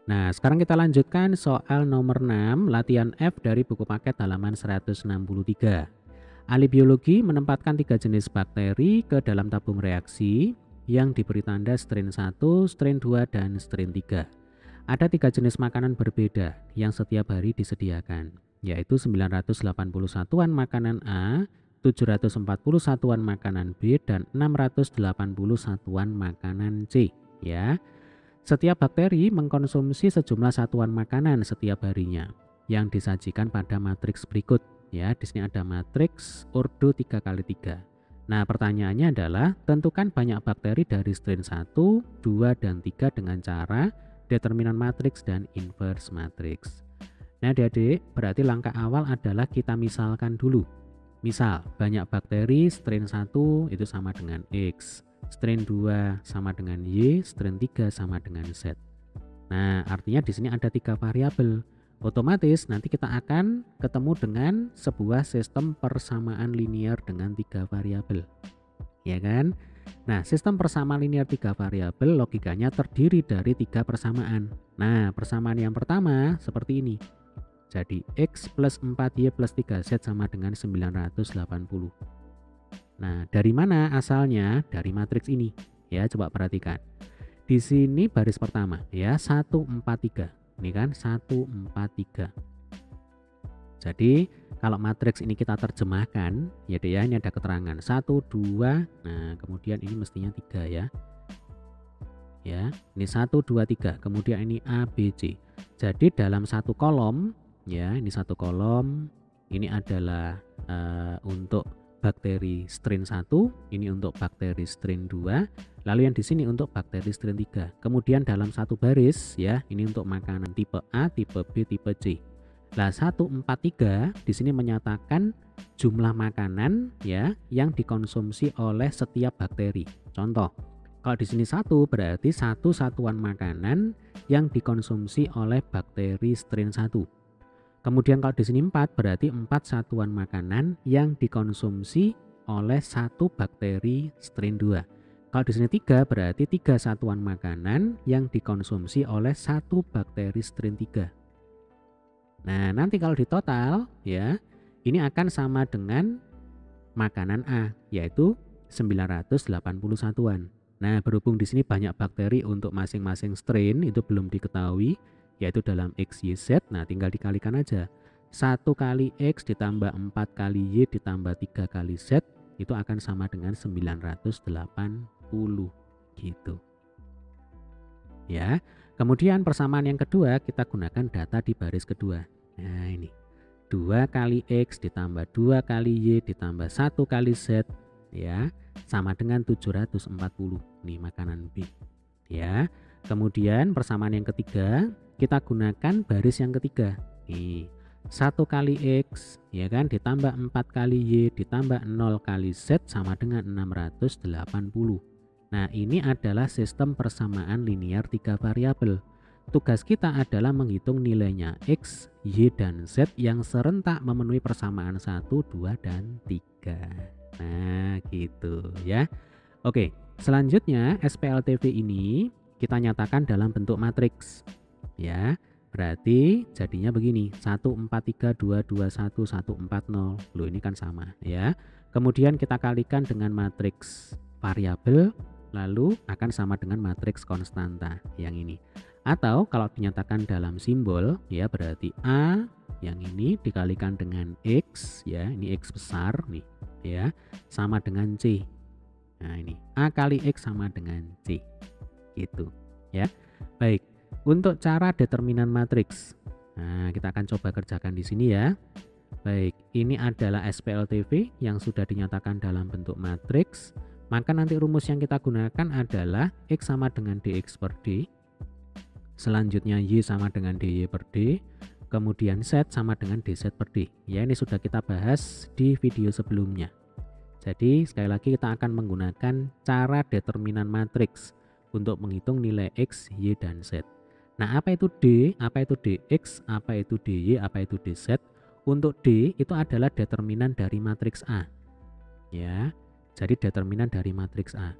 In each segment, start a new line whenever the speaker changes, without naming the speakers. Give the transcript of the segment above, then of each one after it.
Nah, sekarang kita lanjutkan soal nomor 6, latihan F dari buku paket halaman 163. Ahli biologi menempatkan 3 jenis bakteri ke dalam tabung reaksi yang diberi tanda strain 1, strain 2, dan strain 3. Ada 3 jenis makanan berbeda yang setiap hari disediakan, yaitu 980 satuan makanan A, 740 satuan makanan B, dan 680 satuan makanan C. Ya. Setiap bakteri mengkonsumsi sejumlah satuan makanan setiap harinya yang disajikan pada matriks berikut. Ya, di sini ada matriks ordo 3x3. Nah, pertanyaannya adalah tentukan banyak bakteri dari strain 1, 2, dan 3 dengan cara determinan matriks dan inverse matriks. Nah, adik-adik, berarti langkah awal adalah kita misalkan dulu. Misal, banyak bakteri strain 1 itu sama dengan X, strain 2 sama dengan Y, strain 3 sama dengan Z. Nah, artinya di sini ada 3 variabel. Otomatis nanti kita akan ketemu dengan sebuah sistem persamaan linear dengan 3 variabel. Ya kan? Nah, sistem persamaan linear 3 variabel logikanya terdiri dari 3 persamaan. Nah, persamaan yang pertama seperti ini. Jadi X plus 4Y plus 3Z sama dengan 980. Nah, dari mana asalnya? Dari matriks ini. Ya, coba perhatikan. Di sini baris pertama ya, 143. Ini kan 143. Jadi, kalau matriks ini kita terjemahkan, ya deh ya, ini ada keterangan 1, 2, nah kemudian ini mestinya 3 ya. Ya, ini 1, 2, 3, kemudian ini A, B, C. Jadi dalam satu kolom, ya ini satu kolom, ini adalah untuk bakteri strain 1, ini untuk bakteri strain 2, lalu yang di sini untuk bakteri strain 3. Kemudian dalam satu baris ya, ini untuk makanan tipe A, tipe B, tipe C. Nah, 143 di sini menyatakan jumlah makanan ya yang dikonsumsi oleh setiap bakteri. Contoh, kalau di sini 1 berarti 1 satuan makanan yang dikonsumsi oleh bakteri strain 1. Kemudian kalau di sini 4 berarti 4 satuan makanan yang dikonsumsi oleh 1 bakteri strain 2. Kalau di sini 3 berarti 3 satuan makanan yang dikonsumsi oleh 1 bakteri strain 3. Nah, nanti kalau di total ya, ini akan sama dengan makanan A, yaitu 980 satuan. Nah, berhubung di sini banyak bakteri untuk masing-masing strain itu belum diketahui, yaitu dalam X, Y, Z. Nah, tinggal dikalikan aja. 1 kali X ditambah 4 kali Y ditambah 3 kali Z itu akan sama dengan 980 gitu. Ya. Kemudian persamaan yang kedua kita gunakan data di baris kedua. Nah, ini 2 kali X ditambah 2 kali Y ditambah 1 kali Z ya sama dengan 740. Nih makanan B. Ya. Kemudian persamaan yang ketiga kita gunakan baris yang ketiga. Nih 1 kali X ya kan ditambah 4 kali Y ditambah 0 kali Z sama dengan 680. Nah, ini adalah sistem persamaan linear 3 variabel. Tugas kita adalah menghitung nilainya X, Y, dan Z yang serentak memenuhi persamaan 1, 2, dan 3. Nah, gitu ya. Oke, selanjutnya SPLTV ini kita nyatakan dalam bentuk matriks. Ya, berarti jadinya begini, 143, 221, 140. Loh, ini kan sama ya. Kemudian kita kalikan dengan matriks variabel, lalu akan sama dengan matriks konstanta yang ini. Atau kalau dinyatakan dalam simbol ya berarti A yang ini dikalikan dengan X ya, ini X besar nih ya, sama dengan C. Nah, ini A kali X sama dengan C. Gitu ya. Baik, untuk cara determinan matriks. Nah, kita akan coba kerjakan di sini ya. Baik, ini adalah SPLTV yang sudah dinyatakan dalam bentuk matriks. Maka nanti rumus yang kita gunakan adalah X sama dengan dx per d. Selanjutnya Y sama dengan dy per d. Kemudian Z sama dengan dz per d. Ya, ini sudah kita bahas di video sebelumnya. Jadi sekali lagi kita akan menggunakan cara determinan matriks untuk menghitung nilai X, Y, dan Z. Nah, apa itu D, apa itu dx, apa itu dy, apa itu dz? Untuk D itu adalah determinan dari matriks A. Ya. Jadi determinan dari matriks A.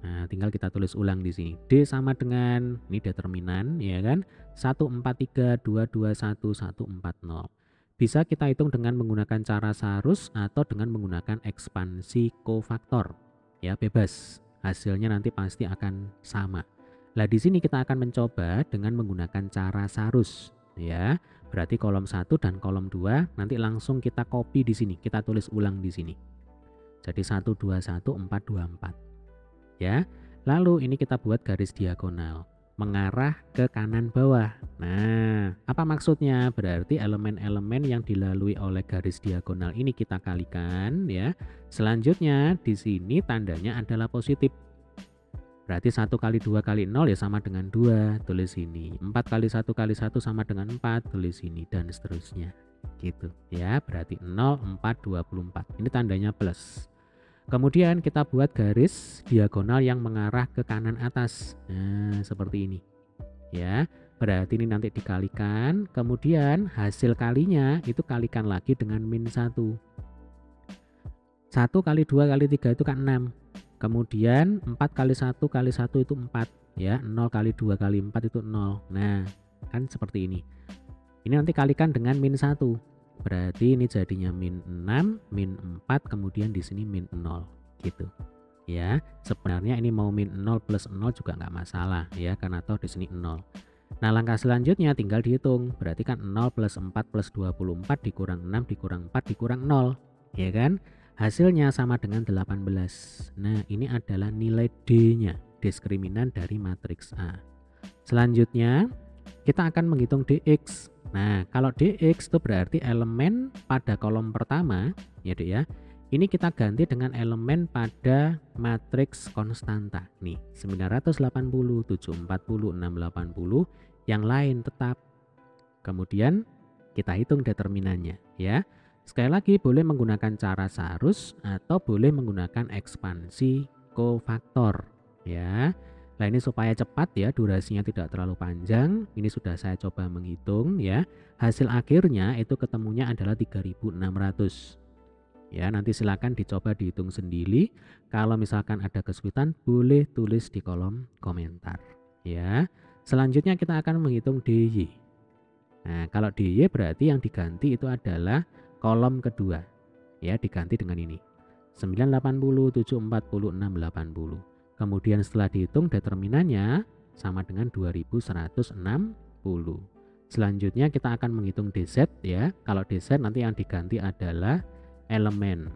Nah, tinggal kita tulis ulang di sini. D sama dengan ini determinan, ya kan? 143 221 140. Bisa kita hitung dengan menggunakan cara sarus atau dengan menggunakan ekspansi kofaktor. Ya, bebas. Hasilnya nanti pasti akan sama. Nah, di sini kita akan mencoba dengan menggunakan cara sarus, ya. Berarti kolom 1 dan kolom 2 nanti langsung kita copy di sini, kita tulis ulang di sini. Jadi 121 424. Ya. Lalu ini kita buat garis diagonal mengarah ke kanan bawah. Nah, apa maksudnya? Berarti elemen-elemen yang dilalui oleh garis diagonal ini kita kalikan, ya. Selanjutnya di sini tandanya adalah positif. Berarti 1 kali 2 kali 0 ya sama dengan 2, tulis ini. 4 kali 1 kali 1 sama dengan 4, tulis ini, dan seterusnya. Gitu ya, berarti 0, 4, 24. Ini tandanya plus. Kemudian kita buat garis diagonal yang mengarah ke kanan atas. Nah, seperti ini. Ya, berarti ini nanti dikalikan, kemudian hasil kalinya itu kalikan lagi dengan min 1. 1 kali 2 kali 3 itu kan 6. Kemudian 4 kali 1 kali 1 itu 4. Ya, 0 kali 2 kali 4 itu 0. Nah, kan seperti ini. Ini nanti kalikan dengan min 1. Berarti ini jadinya min 6, min 4, kemudian di sini min 0. Gitu. Ya, sebenarnya ini mau min 0 plus 0 juga nggak masalah ya, karena toh di sini 0. Nah, langkah selanjutnya tinggal dihitung. Berarti kan 0 plus 4 plus 24 dikurang 6 dikurang 4 dikurang 0. Ya kan? Hasilnya sama dengan 18. Nah, ini adalah nilai D-nya, diskriminan dari matriks A. Selanjutnya, kita akan menghitung DX. Nah, kalau DX itu berarti elemen pada kolom pertama, ya Dek ya. Ini kita ganti dengan elemen pada matriks konstanta. Nih, 980, 740, 680, yang lain tetap. Kemudian kita hitung determinannya, ya. Sekali lagi boleh menggunakan cara sarus atau boleh menggunakan ekspansi kofaktor, ya. Nah, ini supaya cepat ya, durasinya tidak terlalu panjang. Ini sudah saya coba menghitung ya. Hasil akhirnya itu ketemunya adalah 3600. Ya, nanti silakan dicoba dihitung sendiri. Kalau misalkan ada kesulitan boleh tulis di kolom komentar, ya. Selanjutnya kita akan menghitung DY. Nah, kalau DY berarti yang diganti itu adalah kolom kedua. Ya, diganti dengan ini. 980, 740, 680. Kemudian setelah dihitung determinannya sama dengan 2160. Selanjutnya kita akan menghitung DZ ya. Kalau DZ nanti yang diganti adalah elemen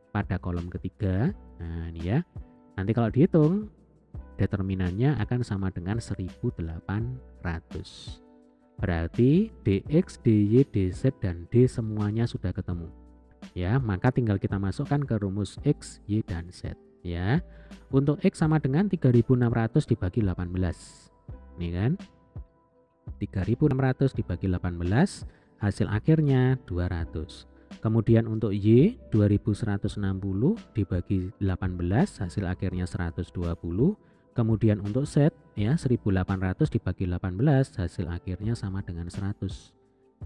pada kolom ketiga. Nah, ini ya. Nanti kalau dihitung determinannya akan sama dengan 1800. Berarti DX, DY, DZ, dan D semuanya sudah ketemu. Ya, maka tinggal kita masukkan ke rumus X, Y, dan Z. Ya, untuk X sama dengan 3600 dibagi 18. Ini kan 3600 dibagi 18, hasil akhirnya 200. Kemudian untuk Y 2160 dibagi 18, hasil akhirnya 120. Kemudian untuk Z ya 1800 dibagi 18, hasil akhirnya sama dengan 100.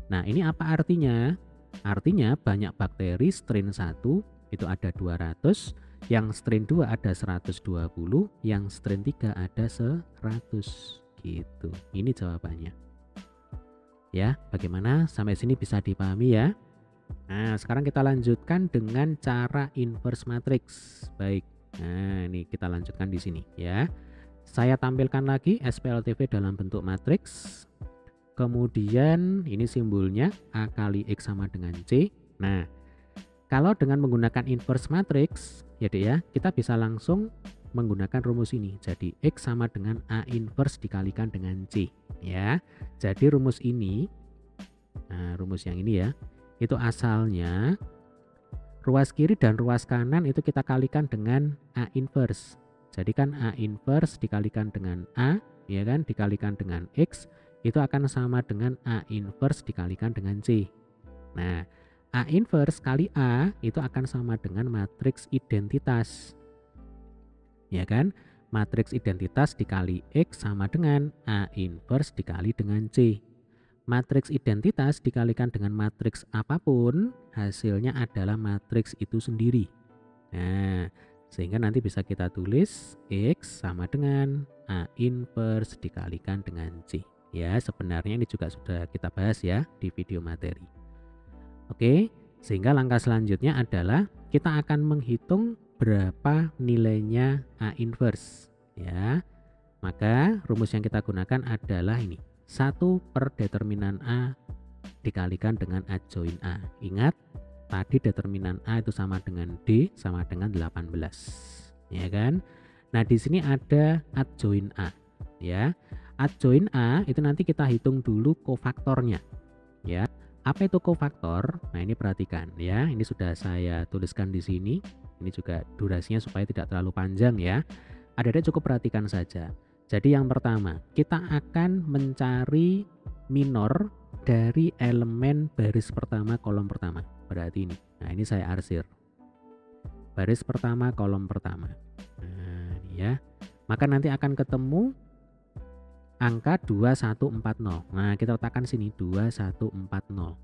Nah, ini apa artinya? Artinya banyak bakteri strain 1 itu ada 200, yang strain 2 ada 120, yang strain 3 ada 100 gitu. Ini jawabannya. Ya, bagaimana? Sampai sini bisa dipahami ya? Nah, sekarang kita lanjutkan dengan cara inverse matrix. Baik. Nah, ini kita lanjutkan di sini ya. Saya tampilkan lagi SPLTV dalam bentuk matriks. Kemudian ini simbolnya A kali X sama dengan C. Nah, kalau dengan menggunakan inverse matrix, ya Dek ya, kita bisa langsung menggunakan rumus ini. Jadi X sama dengan A inverse dikalikan dengan C. Ya, jadi rumus ini, nah rumus yang ini ya, itu asalnya ruas kiri dan ruas kanan itu kita kalikan dengan A inverse. Jadi kan A inverse dikalikan dengan A, ya kan, dikalikan dengan X, itu akan sama dengan A inverse dikalikan dengan C. Nah, A inverse kali A itu akan sama dengan matriks identitas. Ya kan? Matriks identitas dikali X sama dengan A inverse dikali dengan C. Matriks identitas dikalikan dengan matriks apapun, hasilnya adalah matriks itu sendiri. Nah, Sehingga nanti bisa kita tulis X sama dengan A inverse dikalikan dengan C. Ya, sebenarnya ini juga sudah kita bahas ya di video materi. Oke, sehingga langkah selanjutnya adalah kita akan menghitung berapa nilainya A inverse. Ya, maka rumus yang kita gunakan adalah ini. 1 per determinan A dikalikan dengan adjoin A. Ingat, tadi determinan A itu sama dengan D sama dengan 18. Ya kan? Nah, di sini ada adjoin A, ya. Adjoin A itu nanti kita hitung dulu kofaktornya. Ya. Apa itu kofaktor? Nah, ini perhatikan ya. Ini sudah saya tuliskan di sini. Ini juga durasinya supaya tidak terlalu panjang ya. Adik-adik cukup perhatikan saja. Jadi yang pertama, kita akan mencari minor dari elemen baris pertama kolom pertama. Berarti ini. Nah, ini saya arsir. Baris pertama kolom pertama. Nah, ini ya. Maka nanti akan ketemu angka 2140. Nah, kita letakkan sini 2140.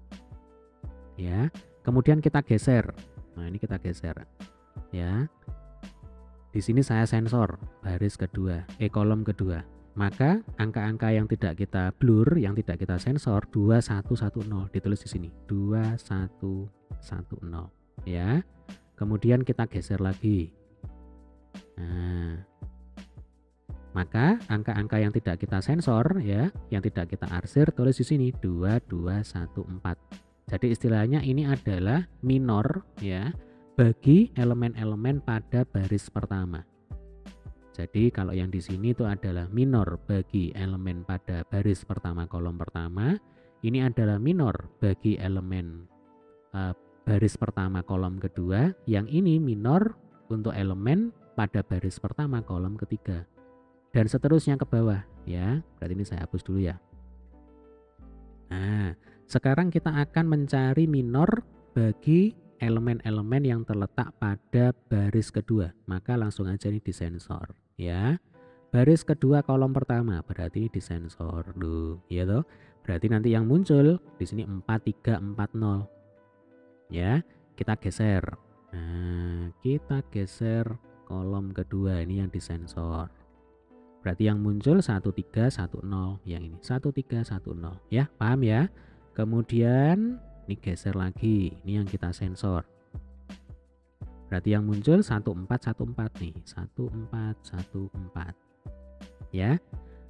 Ya. Kemudian kita geser. Nah, ini kita geser. Ya. Di sini saya sensor baris kedua, kolom kedua. Maka angka-angka yang tidak kita blur, yang tidak kita sensor 2110 ditulis di sini 2110 ya. Kemudian kita geser lagi. Nah, maka angka-angka yang tidak kita sensor ya, yang tidak kita arsir tulis di sini 2214. Jadi istilahnya ini adalah minor ya bagi elemen-elemen pada baris pertama. Jadi kalau yang di sini itu adalah minor bagi elemen pada baris pertama kolom pertama, ini adalah minor bagi elemen baris pertama kolom kedua, yang ini minor untuk elemen pada baris pertama kolom ketiga. Dan seterusnya ke bawah ya. Berarti ini saya hapus dulu ya. Nah, sekarang kita akan mencari minor bagi elemen-elemen yang terletak pada baris kedua. Maka langsung aja ini disensor ya. Baris kedua kolom pertama berarti ini disensor dulu ya toh. Berarti nanti yang muncul di sini 4340. Ya, kita geser. Nah, kita geser kolom kedua ini yang disensor. Berarti yang muncul 1310, yang ini 1310 ya, paham ya? Kemudian ini geser lagi, ini yang kita sensor. Berarti yang muncul 1414 nih, 1414 ya.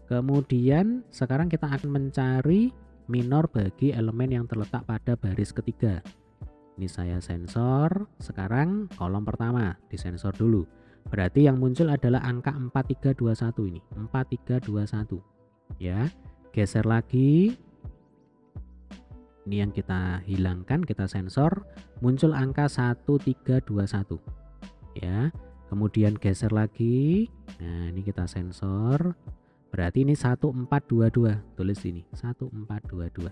Kemudian sekarang kita akan mencari minor bagi elemen yang terletak pada baris ketiga. Ini saya sensor, sekarang kolom pertama disensor dulu. Berarti yang muncul adalah angka 4321 ini, 4321 ya. Geser lagi. Ini yang kita hilangkan, kita sensor, muncul angka 1321 ya. Kemudian geser lagi. Nah, ini kita sensor. Berarti ini 1422, tulis ini 1422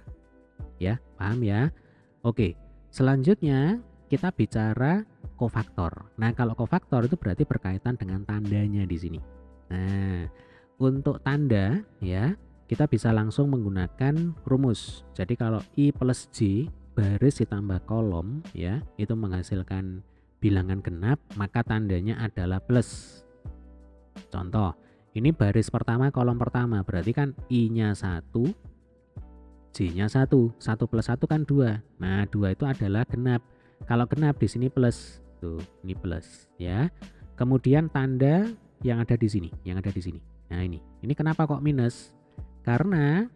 ya, paham ya? Oke, selanjutnya kita bicara kofaktor. Nah, kalau kofaktor itu berarti berkaitan dengan tandanya di sini. Nah, untuk tanda ya, kita bisa langsung menggunakan rumus. Jadi kalau I plus J baris ditambah kolom ya, itu menghasilkan bilangan genap, maka tandanya adalah plus. Contoh, ini baris pertama kolom pertama, berarti kan I-nya 1, J-nya 1. 1 plus 1 kan 2. Nah, 2 itu adalah genap. Kalau genap di sini plus. Tuh, ini plus ya. Kemudian tanda yang ada di sini, yang ada di sini. Nah, ini. Ini kenapa kok minus? Karena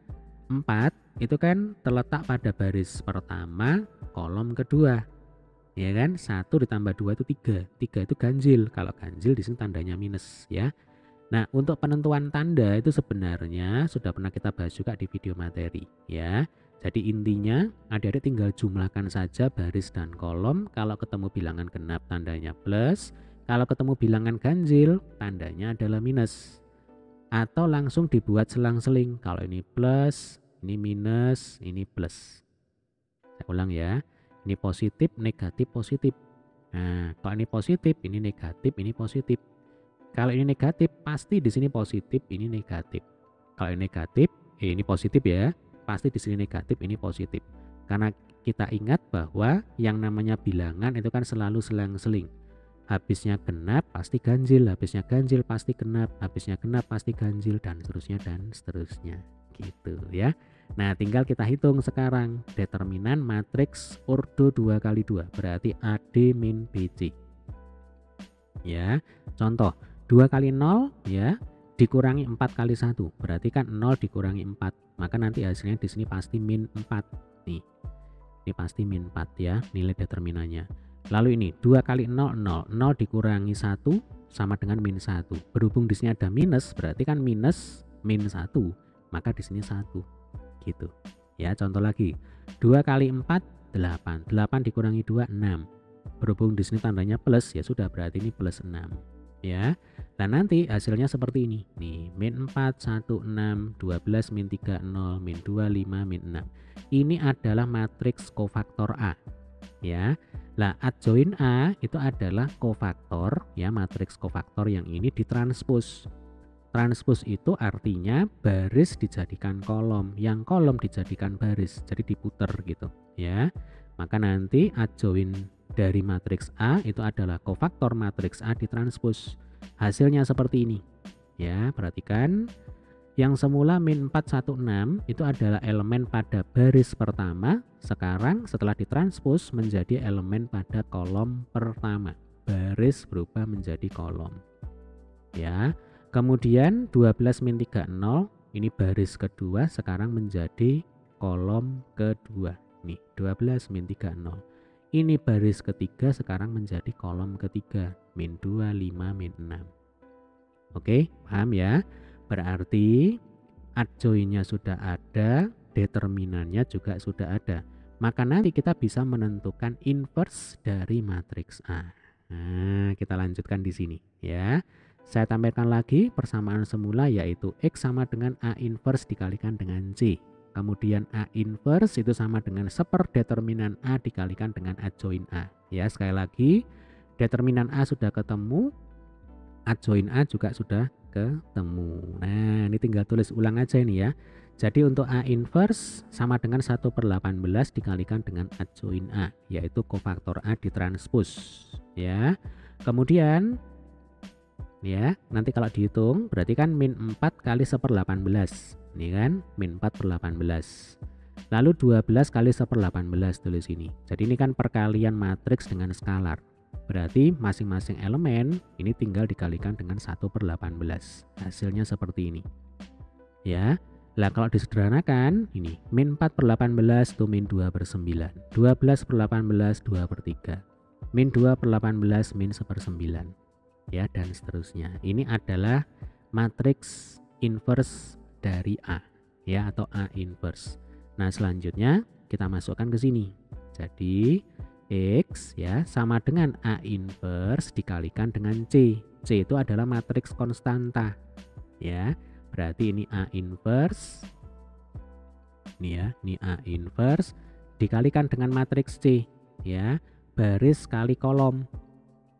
4 itu kan terletak pada baris pertama kolom kedua. Ya kan? 1 ditambah 2 itu 3. 3 itu ganjil. Kalau ganjil di sini tandanya minus ya. Nah, untuk penentuan tanda itu sebenarnya sudah pernah kita bahas juga di video materi ya. Jadi intinya adik-adik tinggal jumlahkan saja baris dan kolom. Kalau ketemu bilangan genap tandanya plus, kalau ketemu bilangan ganjil tandanya adalah minus. Atau langsung dibuat selang-seling. Kalau ini plus, ini minus, ini plus. Saya ulang ya. Ini positif, negatif, positif. Nah, kalau ini positif, ini negatif, ini positif. Kalau ini negatif, pasti di sini positif, ini negatif. Kalau ini negatif, ini positif ya, pasti di sini negatif, ini positif. Karena kita ingat bahwa yang namanya bilangan itu kan selalu selang-seling. habisnya genap pasti ganjil, habisnya ganjil pasti genap, habisnya genap pasti ganjil, dan seterusnya gitu ya. Nah, tinggal kita hitung sekarang determinan matriks ordo 2 kali 2 berarti AD min BC ya. Contoh 2 kali 0 ya dikurangi 4 kali 1 berarti kan 0 dikurangi 4, maka nanti hasilnya di sini pasti min 4 nih. Ini pasti min 4 ya nilai determinannya. Lalu ini 2 kali 0 0 dikurangi 1 sama dengan min 1. Berhubung di sini ada minus berarti kan minus min 1, maka di sini 1 gitu. Ya, contoh lagi. 2 kali 4 8. 8 dikurangi 2 6. Berhubung di sini tandanya plus ya sudah berarti ini plus 6 ya. Dan nanti hasilnya seperti ini. Nih, min 4 1 6 12 min 3 0 min 2 5 min 6. Ini adalah matriks kofaktor A ya. Lah adjoin A itu adalah kofaktor ya, matriks kofaktor yang ini ditranspos. Transpos itu artinya baris dijadikan kolom, yang kolom dijadikan baris, jadi diputer gitu ya. Maka nanti adjoin dari matriks A itu adalah kofaktor matriks A ditranspos. Hasilnya seperti ini ya, perhatikan. Yang semula min 416 itu adalah elemen pada baris pertama, sekarang setelah ditranspos menjadi elemen pada kolom pertama. Baris berubah menjadi kolom. Ya. Kemudian 12 min 30 ini baris kedua sekarang menjadi kolom kedua. Nih, 12 min 30. Ini baris ketiga sekarang menjadi kolom ketiga, min 2 5 min 6. Oke, paham ya? Berarti adjoinnya sudah ada, determinannya juga sudah ada. Maka nanti kita bisa menentukan inverse dari matriks A. Nah, kita lanjutkan di sini ya. Saya tampilkan lagi persamaan semula yaitu X sama dengan A inverse dikalikan dengan C. Kemudian A inverse itu sama dengan seperdeterminan A dikalikan dengan adjoin A. Ya, sekali lagi determinan A sudah ketemu, adjoin A juga sudah ketemu. Nah, ini tinggal tulis ulang aja ini ya. Jadi untuk A inverse sama dengan 1/18 dikalikan dengan adjoin A, yaitu kofaktor A ditranspos ya. Kemudian ya, nanti kalau dihitung berarti kan min 4 kali 1/18. Ini kan min 4/18. Lalu 12 kali 1/18 tulis ini. Jadi ini kan perkalian matriks dengan skalar. Berarti masing-masing elemen ini tinggal dikalikan dengan 1/18. Hasilnya seperti ini. Ya. Lah kalau disederhanakan ini min 4/18 itu min 2/9. 12/18 2/3. Min 2/18 min 1/9. Ya, dan seterusnya. Ini adalah matriks inverse dari A ya, atau A inverse. Nah, selanjutnya kita masukkan ke sini. Jadi X ya sama dengan A inverse dikalikan dengan C. C itu adalah matriks konstanta ya. Berarti ini A inverse. Ini ya, ini A inverse dikalikan dengan matriks C ya. Baris kali kolom.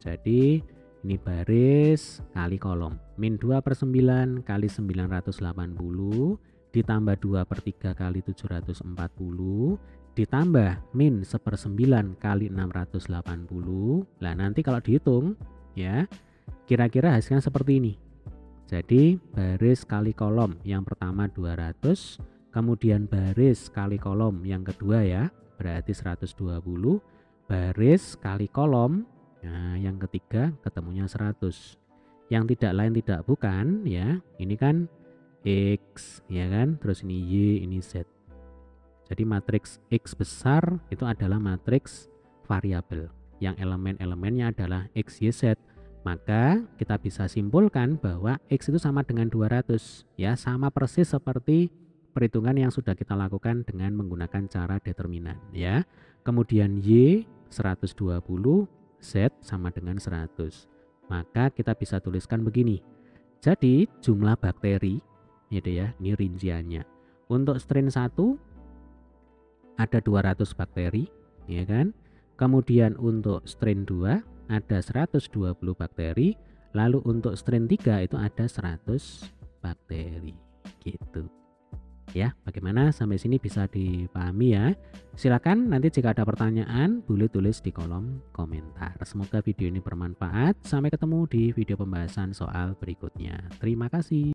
Jadi ini baris kali kolom. Min 2/9 kali 980 ditambah 2/3 kali 740 ditambah min 1/9 kali 680. Nah, nanti kalau dihitung ya, kira-kira hasilnya seperti ini. Jadi baris kali kolom yang pertama 200, kemudian baris kali kolom yang kedua ya, berarti 120, baris kali kolom, nah yang ketiga ketemunya 100. Yang tidak lain tidak bukan ya, ini kan X ya kan, terus ini Y, ini Z. Jadi matriks X besar itu adalah matriks variabel yang elemen-elemennya adalah X, Y, Z. Maka kita bisa simpulkan bahwa X itu sama dengan 200 ya, sama persis seperti perhitungan yang sudah kita lakukan dengan menggunakan cara determinan ya. Kemudian Y 120, Z sama dengan 100. Maka kita bisa tuliskan begini. Jadi jumlah bakteri gitu ya, ini rinciannya. Untuk strain 1 ada 200 bakteri, ya kan? Kemudian untuk strain 2 ada 120 bakteri, lalu untuk strain 3 itu ada 100 bakteri, gitu. Ya, bagaimana sampai sini bisa dipahami ya? Silakan nanti jika ada pertanyaan boleh tulis di kolom komentar. Semoga video ini bermanfaat. Sampai ketemu di video pembahasan soal berikutnya. Terima kasih.